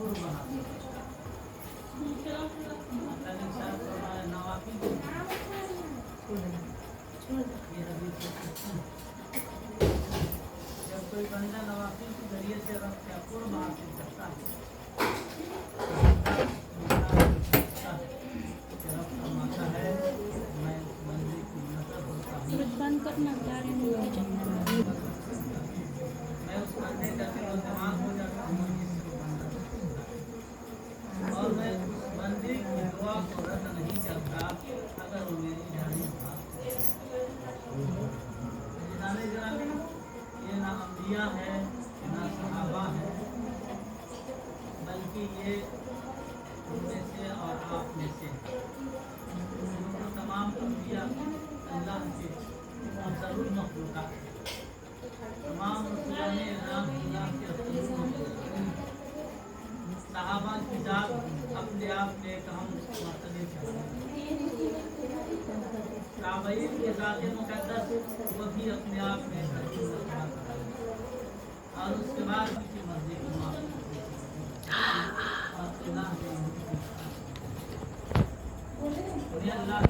जब कोई बंदा नवाफिल के जरिए से रब से अपूर्व हासिल करता है, रब फरमाता है मैं उस बंदे की नजर होता हूँ, बंद करना मैं उस बंदे का दिल और दिमाग हो जाता हूँ जिससे वो बंदा सुनता है, और मैं उस बंदे की दुआ को रद्द नहीं करता अगर वो मेरी जानिब बात करे। ये ना अंबिया है ना सहाबा है, बल्कि ये उनमें से और आप में से तो तमाम अंबिया अल्लाह के अफजलुल मखलूकात, तमाम रसूलाने राम अल्लाह के अफजलुल मखलूकात। सहाबा की जात अपने आप में एक अहम मर्तबे पे है। ताबईन के ज़ात-ए मुक़द्दस वो भी अपने आप में एक अजीम मर्तबा है। और उसके बाद की मर्जी की माफ़ी और अल्लाह ने अल्लाह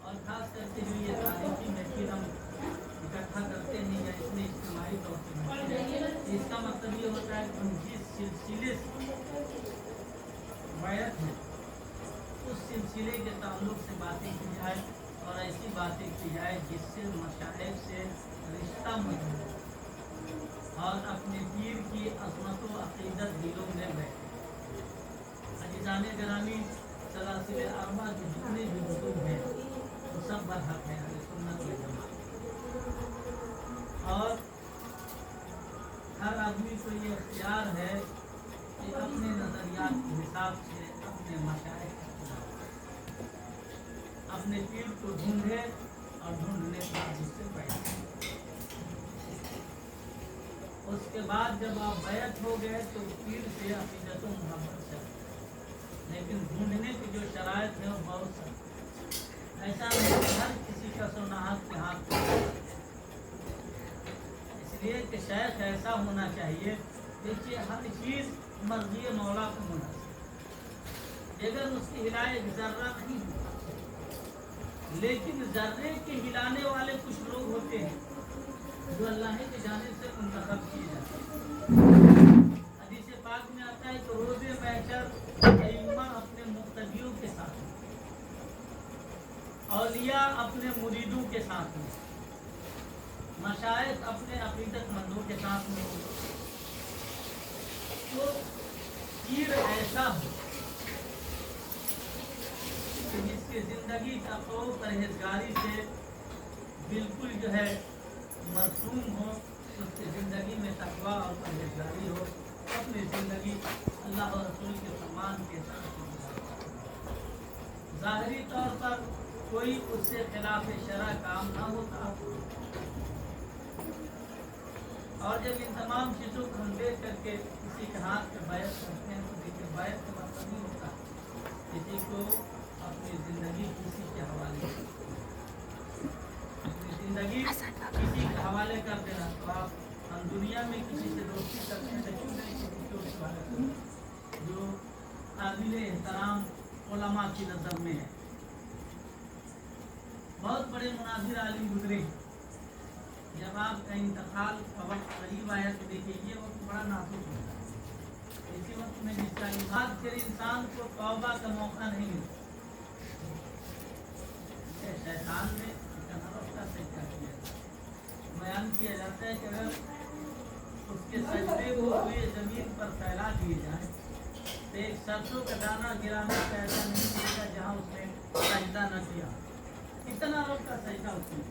और खास करके जो ये तारीखी महफिल हम इकट्ठा करते हैं या इसमें इज्तिमाई तौर पर मिलते हैं, इसका मतलब ये होता है कि हम जिस सिलसिले से बैत है उस सिलसिले के ताल्लुक से बातें की जाए और ऐसी बातें की जाए जिससे मशाइख से रिश्ता मजबूत और अपने पीर की अज़मत व अक़ीदत दिलों में बैठे। अज़ीज़ाने गिरामी सलासिल अरबा के जितने भी बुज़ुर्ग हैं वो सब बरहक हैं अहले सुन्नत व जमात। और हर आदमी को ये इख्तियार है कि अपने नज़रियात के हिसाब से अपने मशाइख अपने पीर को ढूंढे और ढूंढने के बाद उससे बैठे। उसके बाद जब आप बैत हो गए तो पीर से अक़ीदत व मोहब्बत से, लेकिन ढूंढने की जो शराइत है वो बहुत सा ऐसा नहीं कि हर किसी का सोनाहत के हाथ में, इसलिए कि शेख ऐसा होना चाहिए। देखिए हर चीज़ मर्ज़ी मौला को मुनासिब, अगर उसकी हिदायत ज़र्रा नहीं होता, लेकिन ज़र्रे के हिलाने वाले कुछ लोग होते हैं जो अल्लाह की जानिब से मुंतखब किए जाते हैं। हदीस पाक में आता है कि रोज़े महशर अइम्मा अपने मुक़्तदियों के साथ में, औलिया अपने मुरीदों के साथ में, मशाइख अपने अक़ीदतमंदों के साथ में होगा। तो पीर ऐसा हो कि जिसकी ज़िंदगी तक़वा परहेज़गारी से बिल्कुल जो है मरसूम हो, उसकी ज़िंदगी में तक़वा और परहेज़गारी हो, अपनी ज़िंदगी अल्लाह और रसूल के फरमान के साथ ज़ाहिरी तौर पर कोई उससे खिलाफ शरअ काम ना होता। और जब इन तमाम चीज़ों को हम देख करके किसी के हाथ में बैत करते हैं तो देखिए बैत का मतलब नहीं होता किसी को अपनी ज़िंदगी किसी के हवाले, अपनी ज़िंदगी किसी के हवाले कर देना। तो आप हम दुनिया में किसी से दोस्ती करते हैं तो क्यों नहीं किसी को हवाले करें जो काबिल एहतराम उलमा की नज़र में है। बहुत बड़े मुनाज़िर आलिम गुजरे, जब आपका इंतकाल का वक्त करीब आया तो देखिए ये वक्त बड़ा नाजुक होता है। इसी वक्त में जिसका इबादत करे इंसान को तौबा का मौका नहीं मिलता। शैतान ने का सजदा किया, बयान किया जाता है कि अगर उसके सजदे को हुए ज़मीन पर फैला दिए जाए तो एक सरसों का दाना गिराने का ऐसा नहीं मिलेगा जहाँ उसने सजदा न किया। इतना वक्त का सजदा उसने,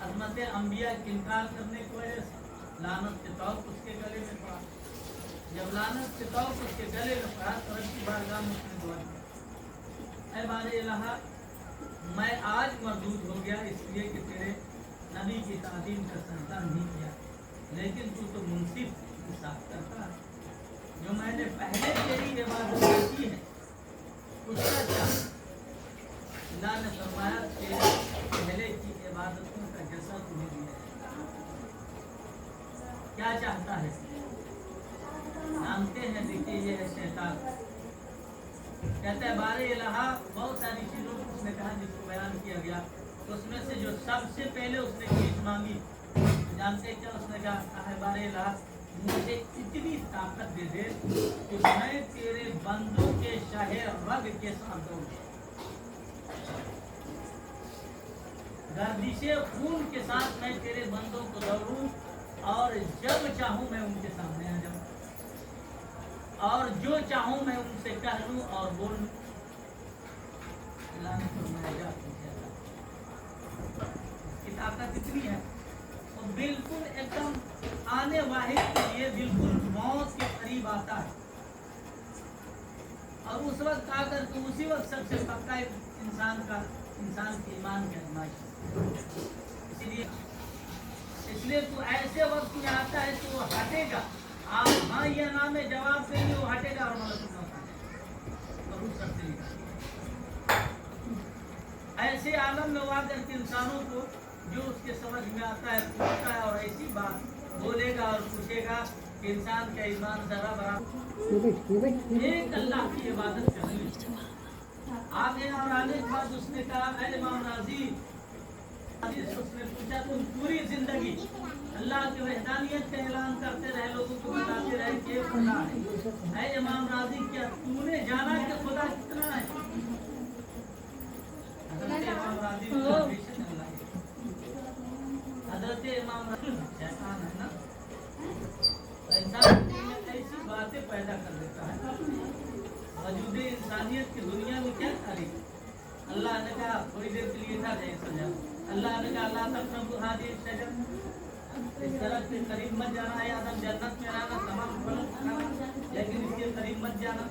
अज़मत अंबिया के इनकार करने की वजह से लानत के तौर उसके गले में पड़ा। जब लानत के तौर उसके गले में पड़ा तो रब की बारगाह में उसने दुआ किया, ऐ बारे इलाहा मैं आज मरदूद हो गया इसलिए कि तेरे नबी की तालीम का सजदा नहीं किया, लेकिन तू तो मुंसिफ इंसाफ करता है। जो मैंने पहले तेरी इबादत की है उसका क्या? अल्लाह ने फरमाया तेरे पहले की इबादतों का जैसा तुम्हें दिया है। क्या चाहता है? जानते हैं, देखिए ये है शैतान। कहता है बारे इलाहा, बहुत सारी चीजों को उसने कहा जिसको बयान किया गया, उसमें से जो सबसे पहले उसने चीज मांगी, जानते क्या उसने कहा है? बारे इलाहा, मुझे इतनी ताकत दे दे कि मैं तेरे बंदों के शाहे रग के साथ दौड़ूं, गर्दिशे खून के साथ मैं तेरे बंदों को दौड़ूं, और जब चाहूं मैं उनके सामने आ जाऊं, और जो चाहूं मैं उनसे कह लूं और बोल लूं। इसकी ताकत इतनी है, और बिल्कुल एकदम आने वाहिद के लिए बिल्कुल मौत के करीब आता है, और उस वक्त आकर के उसी वक्त सबसे पक्का इंसान के ईमान की आजमाइश। इसलिए तू ऐसे वक्त में आता है तो वो हटेगा, आप हाँ या ना में जवाब देंगे, वो हटेगा और और उस सबसे ऐसे आलम में वो आकर के इंसानों को जो उसके समझ में आता है पूछता है, और ऐसी बात बोलेगा और पूछेगा कि इंसान का ईमान जरा बराबर एक अल्लाह की इबादत करनी। आगे और आने के बाद उसने कहा इमाम राजी, उसने पूछा तुम पूरी जिंदगी अल्लाह की वहदानियत का ऐलान करते रहे, लोगों को बताते रहे कि खुदा है, इमाम राजी क्या तूने जाना कि खुदा कितना है? हजरत इमाम राजी शैतान है ना, इंसान ऐसी बातें पैदा कर देता है। वजूद इंसानियत की दुनिया में क्या तारीफ। अल्लाह ने कहा थोड़ी देर के लिए था सजा, अल्लाह ने कहा अल्लाह तक इस तरह के करीब मत जाना है, आदम जन्नत में रहना, तमाम फल खाना, लेकिन इसके करीब मत जाना।